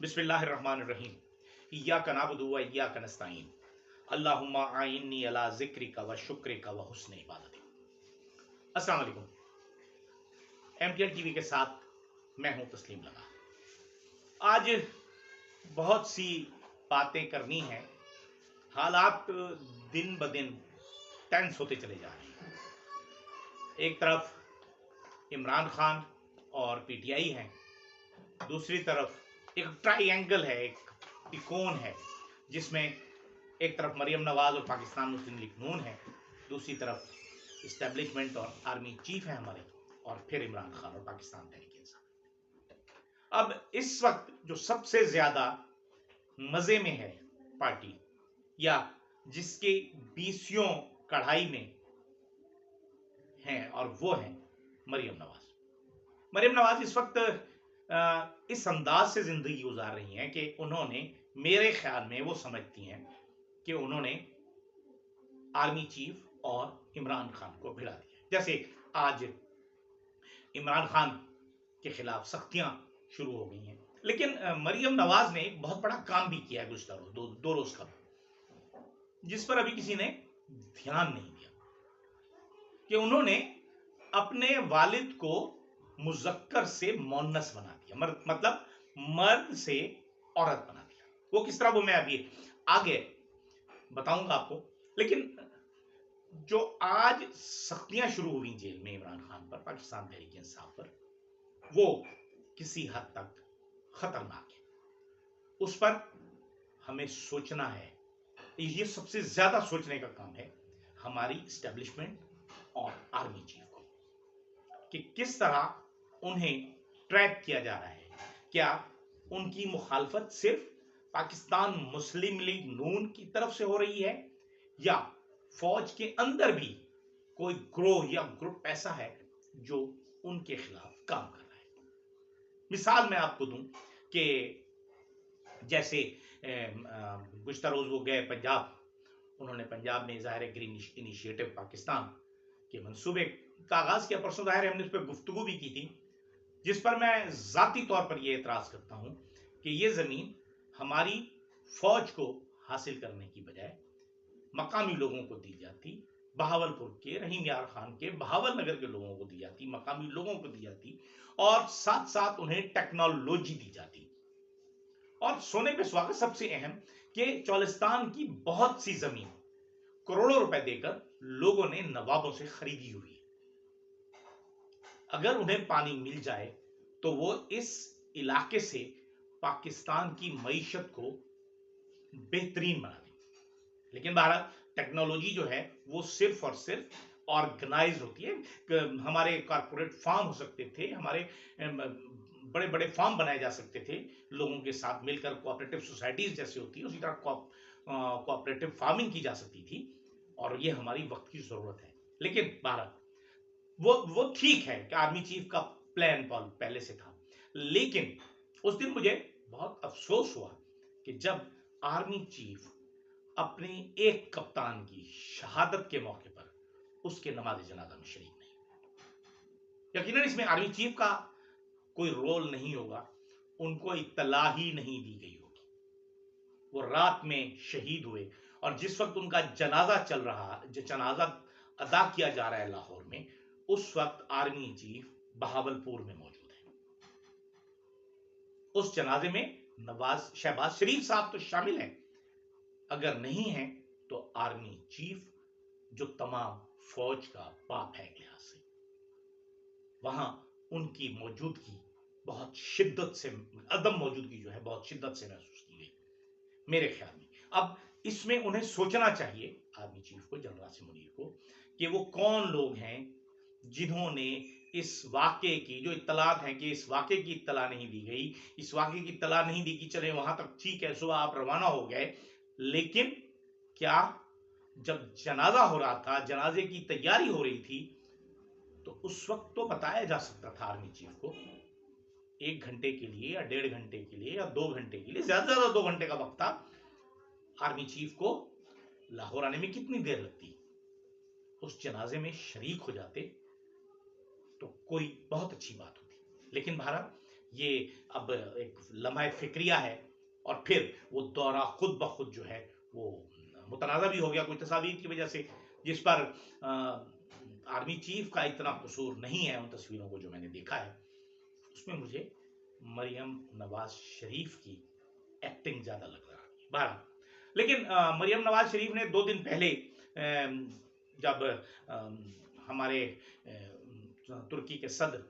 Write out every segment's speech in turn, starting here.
बिस्मिल्लाहिर्रहमानिर्रहीम। इय्याका नअबुदु व इय्याका नस्तईन। अल्लाहुम्मा आइन्नी अला ज़िक्रिका व शुक्रिका व हुस्न इबादतिक। अस्सलाम वालेकुम। एमटीएन टीवी के साथ मैं हूं तस्लीम लगा। आज बहुत सी बातें करनी हैं। हालात दिन ब दिन टेंस होते चले जा रहे हैं। एक तरफ इमरान खान और पीटीआई हैं, दूसरी तरफ एक ट्राइएंगल है, एक त्रिकोण है, जिसमें एक तरफ मरियम नवाज और पाकिस्तान मुस्लिम लीग नून है, दूसरी तरफ इस्टेब्लिशमेंट और आर्मी चीफ है हमारे, और फिर इमरान खान और पाकिस्तान तहरीक इंसाफ। अब इस वक्त जो सबसे ज्यादा मजे में है पार्टी, या जिसके बीसियों कढ़ाई में हैं, और वो है मरियम नवाज। मरियम नवाज इस वक्त इस अंदाज से जिंदगी गुजार रही हैं कि उन्होंने, मेरे ख्याल में वो समझती हैं कि उन्होंने आर्मी चीफ और इमरान खान को भिड़ा दिया। जैसे आज इमरान खान के खिलाफ सख्तियां शुरू हो गई हैं, लेकिन मरियम नवाज ने एक बहुत बड़ा काम भी किया है गुज़श्ता दो रोज का, जिस पर अभी किसी ने ध्यान नहीं दिया, कि उन्होंने अपने वालिद को मुज़क्कर से मोन्नस बना दिया, मतलब मर्द से औरत बना दिया। वो किस तरह, वो मैं अभी आगे बताऊंगा आपको। लेकिन जो आज सख्तियां शुरू हुई जेल में इमरान खान पर, पाकिस्तान तहरीक इंसाफ पर, वो किसी हद तक खतरनाक है। उस पर हमें सोचना है। ये सबसे ज्यादा सोचने का काम है हमारी इस्टेब्लिशमेंट और आर्मी चीफ को, कि किस तरह उन्हें ट्रैक किया जा रहा है। क्या उनकी मुखालफत सिर्फ पाकिस्तान मुस्लिम लीग नून की तरफ से हो रही है, या फौज के अंदर भी कोई ग्रोह या ग्रुप ऐसा है जो उनके खिलाफ काम कर रहा है। मिसाल मैं आपको दूं कि जैसे गुज़श्ता रोज वो गए पंजाब, उन्होंने पंजाब में ज़ाहिर ग्रीन इनिशिएटिव पाकिस्तान के मंसूबे का आगाज किया। परसों ज़ाहिर हमने उस पर गुफ्तगू भी की थी, जिस पर मैं जाती तौर पर यह एतराज करता हूं कि यह जमीन हमारी फौज को हासिल करने की बजाय मकामी लोगों को दी जाती, बहावलपुर के, रहीम यार खान के, बहावल नगर के लोगों को दी जाती, मकामी लोगों को दी जाती, और साथ साथ उन्हें टेक्नोलॉजी दी जाती। और सोने पे सुहागा, सबसे अहम कि चौलिस्तान की बहुत सी जमीन करोड़ों रुपए देकर लोगों ने नवाबों से खरीदी हुई है। अगर उन्हें पानी मिल जाए तो वो इस इलाके से पाकिस्तान की मईशत को बेहतरीन बना दें। लेकिन भारत टेक्नोलॉजी जो है वो सिर्फ और सिर्फ ऑर्गेनाइज होती है। हमारे कॉर्पोरेट फार्म हो सकते थे, हमारे बड़े बड़े फार्म बनाए जा सकते थे लोगों के साथ मिलकर, कोऑपरेटिव सोसाइटीज जैसे होती है उसी तरह कोऑपरेटिव फार्मिंग की जा सकती थी, और ये हमारी वक्त की जरूरत है। लेकिन भारत वो ठीक है कि आर्मी चीफ का प्लान पहले से था, लेकिन उस दिन मुझे बहुत अफसोस हुआ कि जब आर्मी चीफ अपने एक कप्तान की शहादत के मौके पर उसके नमाज जनाजा में शरीक नहीं। यकीनन इसमें आर्मी चीफ का कोई रोल नहीं होगा, उनको इत्तला ही नहीं दी गई होगी। वो रात में शहीद हुए, और जिस वक्त उनका जनाजा चल रहा, जो जनाजा अदा किया जा रहा है लाहौर में, उस वक्त आर्मी चीफ बहावलपुर में मौजूद है। उस जनाजे में शहबाज शरीफ साहब तो शामिल हैं, अगर नहीं है तो आर्मी चीफ जो तमाम फौज का बाप है एक लिहाज से, वहां उनकी मौजूदगी बहुत शिद्दत से, अदम मौजूदगी जो है बहुत शिद्दत से महसूस की गई मेरे ख्याल में। अब इसमें उन्हें सोचना चाहिए, आर्मी चीफ को, जनरल आसिम मुनीर को, कि वो कौन लोग हैं जिन्होंने इस वाक़े की, जो इत्तलात हैं कि इस वाक़े की इत्तला नहीं दी गई, इस वाक़े की इत्तला नहीं दी कि चले वहां तक ठीक है, सुबह आप रवाना हो गए, लेकिन क्या जब जनाजा हो रहा था, जनाजे की तैयारी हो रही थी, तो उस वक्त तो बताया जा सकता था आर्मी चीफ को, 1 घंटे के लिए या 1.5 घंटे के लिए या 2 घंटे के लिए, ज्यादा से ज्यादा 2 घंटे का वक्त था, आर्मी चीफ को लाहौर आने में कितनी देर लगती, उस जनाजे में शरीक हो जाते तो कोई बहुत अच्छी बात होती। लेकिन भारत یہ اب ایک لمحہ فکریہ ہے، اور پھر وہ دورہ خود بخود جو ہے وہ متنازع بھی ہو گیا کوئی تصاویر کی وجہ سے، جس پر آرمی چیف کا اتنا قصور نہیں ہے ان تصویروں کو جو میں نے دیکھا ہے، اس میں مجھے مریم نواز شریف کی ایکٹنگ زیادہ لگ رہا ہے بہرحال۔ لیکن مریم نواز شریف نے 2 دن پہلے جب ہمارے ترکی کے صدر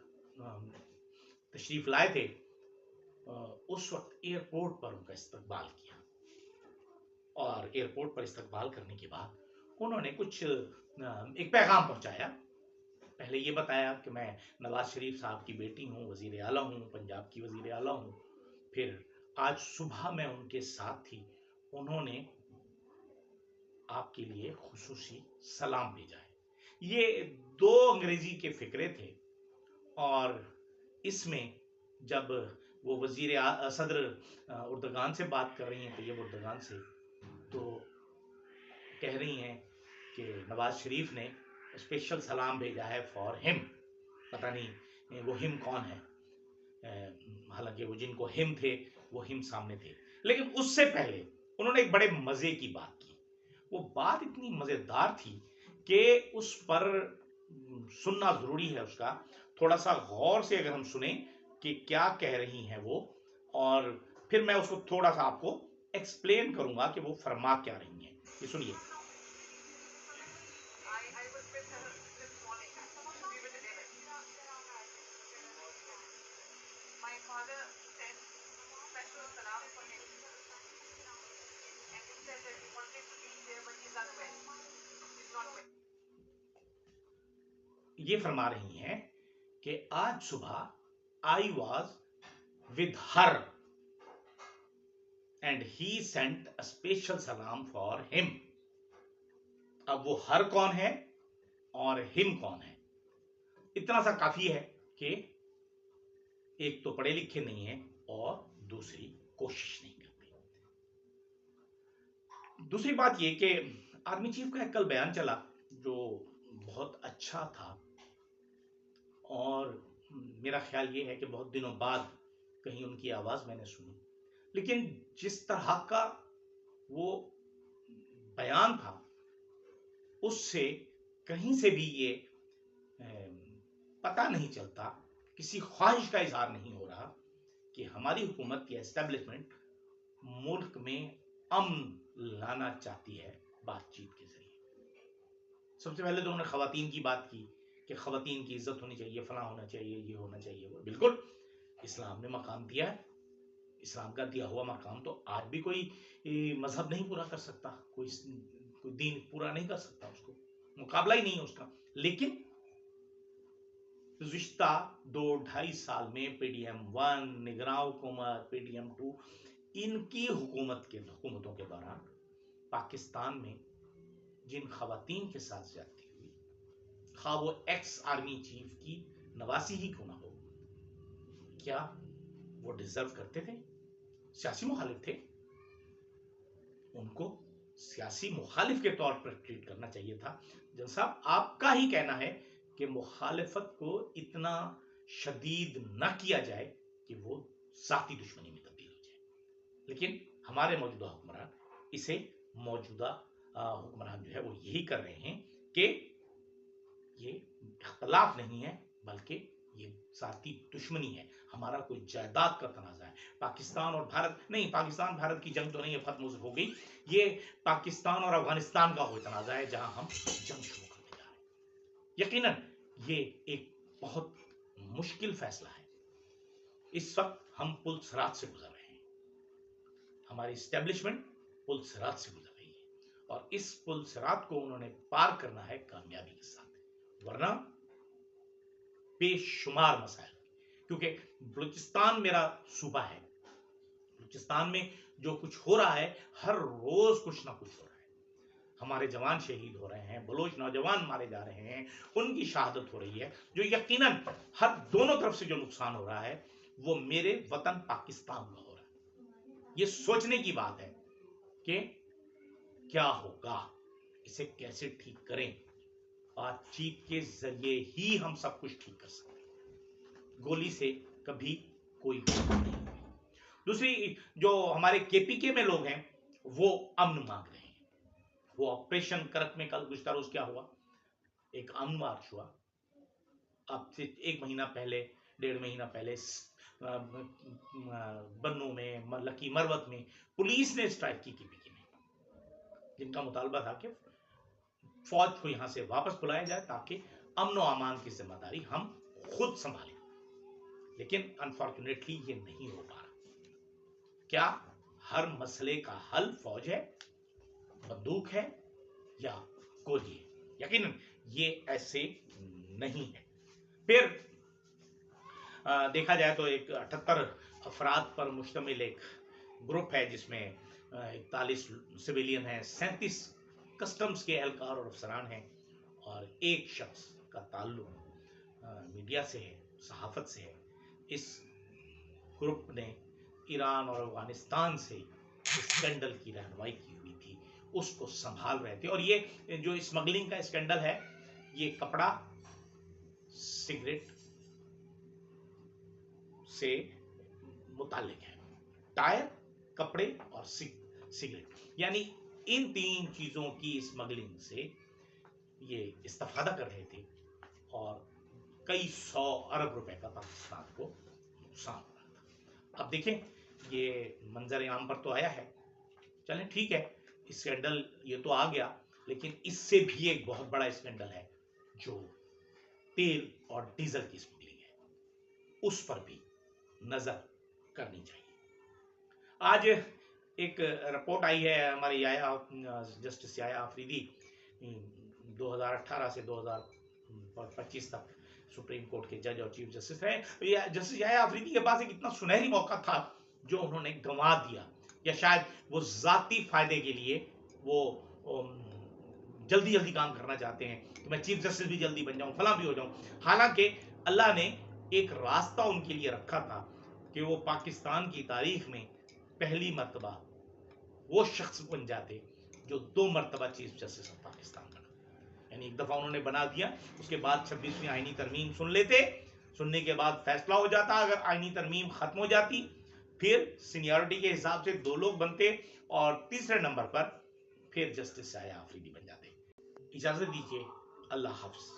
تشریف لائے تھے، اس وقت ایئرپورٹ پر ان کا استقبال کیا، اور ایئرپورٹ پر استقبال کرنے کے بعد انہوں نے کچھ ایک پیغام پہنچایا۔ پہلے یہ بتایا کہ میں نواز شریف صاحب کی بیٹی ہوں، وزیر اعلیٰ ہوں، پنجاب کی وزیر اعلیٰ ہوں۔ پھر آج صبح میں ان کے ساتھ تھی، انہوں نے آپ کے لیے خصوصی سلام بھیجا ہے۔ یہ 2 انگریزی کے فقرے تھے، اور اس میں جب وہ صدر اردگان سے بات کر رہی ہیں، طیب اردگان سے، تو کہہ رہی ہیں کہ نواز شریف نے اسپیشل سلام بھیجا ہے فار ہم۔ پتہ نہیں وہ ہم کون ہے، حالانکہ وہ جن کو ہم تھے وہ ہم سامنے تھے۔ لیکن اس سے پہلے انہوں نے ایک بڑے مزے کی بات کی، وہ بات اتنی مزیدار تھی کہ اس پر سننا ضروری ہے، اس کا تھوڑا سا غور سے اگر ہم سنیں کہ کیا کہہ رہی ہیں وہ، اور پھر میں اس کو تھوڑا سا آپ کو ایکسپلین کروں گا کہ وہ فرما کیا رہی ہیں۔ یہ سنیے۔ یہ فرما رہی ہیں کہ آج صبح I was with her and he sent a special salam for him۔ اب وہ ہر کون ہے اور ہم کون ہے؟ اتنا سا کافی ہے کہ ایک تو پڑھے لکھے نہیں ہیں اور دوسری کوشش نہیں کرتے۔ دوسری بات یہ کہ آرمی چیف کا ایک کل بیان چلا جو بہت اچھا تھا، اور میرا خیال یہ ہے کہ بہت دنوں بعد کہیں ان کی آواز میں نے سنی، لیکن جس طرح کا وہ بیان تھا اس سے کہیں سے بھی یہ پتہ نہیں چلتا، کسی خواہش کا اظہار نہیں ہو رہا کہ ہماری حکومت یا اسٹیبلشمنٹ ملک میں امن لانا چاہتی ہے بات چیت کے ذریعے۔ سب سے پہلے تو انہوں نے خواتین کی بات کی کہ خواتین کی عزت ہونی چاہیے، فلاں ہونا چاہیے، یہ ہونا چاہیے، وہ بالکل اسلام نے مقام دیا ہے۔ اسلام کا دیا ہوا مقام تو آج بھی کوئی مذہب نہیں پورا کر سکتا، کوئی دین پورا نہیں کر سکتا، اس کو مقابلہ ہی نہیں ہے اس کا۔ لیکن گزشتہ 2-2.5 سال میں پی ڈی ایم 1 نگراں حکومت، پی ڈی ایم 2 ان کی حکومتوں کے دوران پاکستان میں جن خواتین کے ساتھ زیادتی ہوئی، خواہ وہ ایکس آرمی چیف کی نواسی ہی کیوں نہ ہو، کیا وہ ڈیزرو کرتے تھے؟ سیاسی مخالف تھے، ان کو سیاسی مخالف کے طور پر ٹریٹ کرنا چاہیے تھا۔ جن صاحب آپ کا ہی کہنا ہے کہ مخالفت کو اتنا شدید نہ کیا جائے کہ وہ ذاتی دشمنی میں تبدیل ہو جائے، لیکن ہمارے موجودہ حکمران جو ہے وہ یہی کر رہے ہیں کہ یہ اختلاف نہیں ہے بلکہ یہ ذاتی دشمنی ہے، ہمارا کوئی جائیداد کا تنازع ہے۔ پاکستان اور بھارت نہیں، پاکستان بھارت کی جنگ تو نہیں ہے، ختم ہو گئی، یہ پاکستان اور افغانستان کا کوئی تنازع ہے جہاں ہم جنگ شروع کرنے جا رہے ہیں۔ یقیناً یہ ایک بہت مشکل فیصلہ ہے۔ اس وقت ہم پل صراط سے گزر رہے ہیں، ہماری اسٹیبلشمنٹ پل صراط سے گزر رہی ہے، اور اس پل صراط کو انہوں نے پار کرنا ہے کامیابی کے ساتھ، ورنہ بے شمار مسائل، کیونکہ بلوچستان میرا صوبہ ہے، بلوچستان میں جو کچھ ہو رہا ہے ہر روز کچھ نہ کچھ ہو رہا ہے، ہمارے جوان شہید ہو رہے ہیں، بلوچ نوجوان مارے جا رہے ہیں، ان کی شہادت ہو رہی ہے، جو یقیناً ہر دونوں طرف سے جو نقصان ہو رہا ہے وہ میرے وطن پاکستان کا ہو رہا ہے۔ یہ سوچنے کی بات ہے کہ کیا ہوگا، اسے کیسے ٹھیک کریں، بات چیت کے ذریعے ہی ہم سب کچھ ٹھیک کر سکتے ہیں، گولی سے کبھی कोई नहीं। दूसरी, जो हमारे केपीके में लोग हैं वो अमन मांग रहे हैं। वो ऑपरेशन करक में कल गुज़श्ता रोज क्या हुआ, एक अमन मार्च हुआ। अब से 1 महीना पहले, 1.5 महीना पहले बन्नू में, लकी मरवत में पुलिस ने स्ट्राइक की केपीके में, जिनका मुतालबा था कि फौज को यहां से वापस बुलाया जाए ताकि अमन और अमान की जिम्मेदारी हम खुद संभालें। लेकिन अनफॉर्चुनेटली ये नहीं हो पा रहा। क्या हर मसले का हल फौज है, बंदूक है या गोली है? यकीनन ये ऐसे नहीं है। फिर देखा जाए तो एक 78 अफराद पर मुश्तमिल एक ग्रुप है जिसमें 41 सिविलियन हैं, 37 कस्टम्स के एहलकार और अफसरान हैं, और एक शख्स का ताल्लुक मीडिया से है, सहाफत से है। इस ग्रुप ने ईरान और अफगानिस्तान से स्कैंडल की रहनुमाई की हुई थी, उसको संभाल रहे थे। और ये जो स्मगलिंग का स्कैंडल है, ये कपड़ा, सिगरेट से मुताल्लिक है। टायर, कपड़े और सिगरेट, यानी इन 3 चीजों की स्मगलिंग से ये इस्तेफादा कर रहे थे, और कई 100 अरब रुपए का पाकिस्तान को नुकसान हो रहा था। अब देखें, ये मंजर आम पर तो आया है, चलें ठीक है, स्कैंडल ये तो आ गया, लेकिन इससे भी एक बहुत बड़ा स्कैंडल है जो तेल और डीजल की स्मगलिंग है, उस पर भी नजर करनी चाहिए। आज एक रिपोर्ट आई है हमारी जस्टिस याया आफरीदी 2018 से 2025 तक सुप्रीम कोर्ट के जज और चीफ जस्टिस रहे। जस्टिस याया आफरीदी के पास एक इतना सुनहरी मौका था जो उन्होंने गंवा दिया, या शायद वो जाती फायदे के लिए वो जल्दी जल्दी काम करना चाहते हैं कि मैं चीफ जस्टिस भी जल्दी बन जाऊं, फला भी हो जाऊं। हालांकि अल्लाह ने एक रास्ता उनके लिए रखा था कि वो पाकिस्तान की तारीख में पहली मर्तबा वो शख्स बन जाते जो 2 मर्तबा चीफ जस्टिस ऑफ पाकिस्तान बना। यानी एक दफा उन्होंने बना दिया, उसके बाद 26वीं आईनी तरमीम सुन लेते, सुनने के बाद फैसला हो जाता। अगर आईनी तरमीम खत्म हो जाती, फिर सीनियरिटी के हिसाब से 2 लोग बनते, और तीसरे नंबर पर फिर जस्टिस याया आफरीदी बन जाते। इजाजत दीजिए, अल्लाह हाफ़िज़।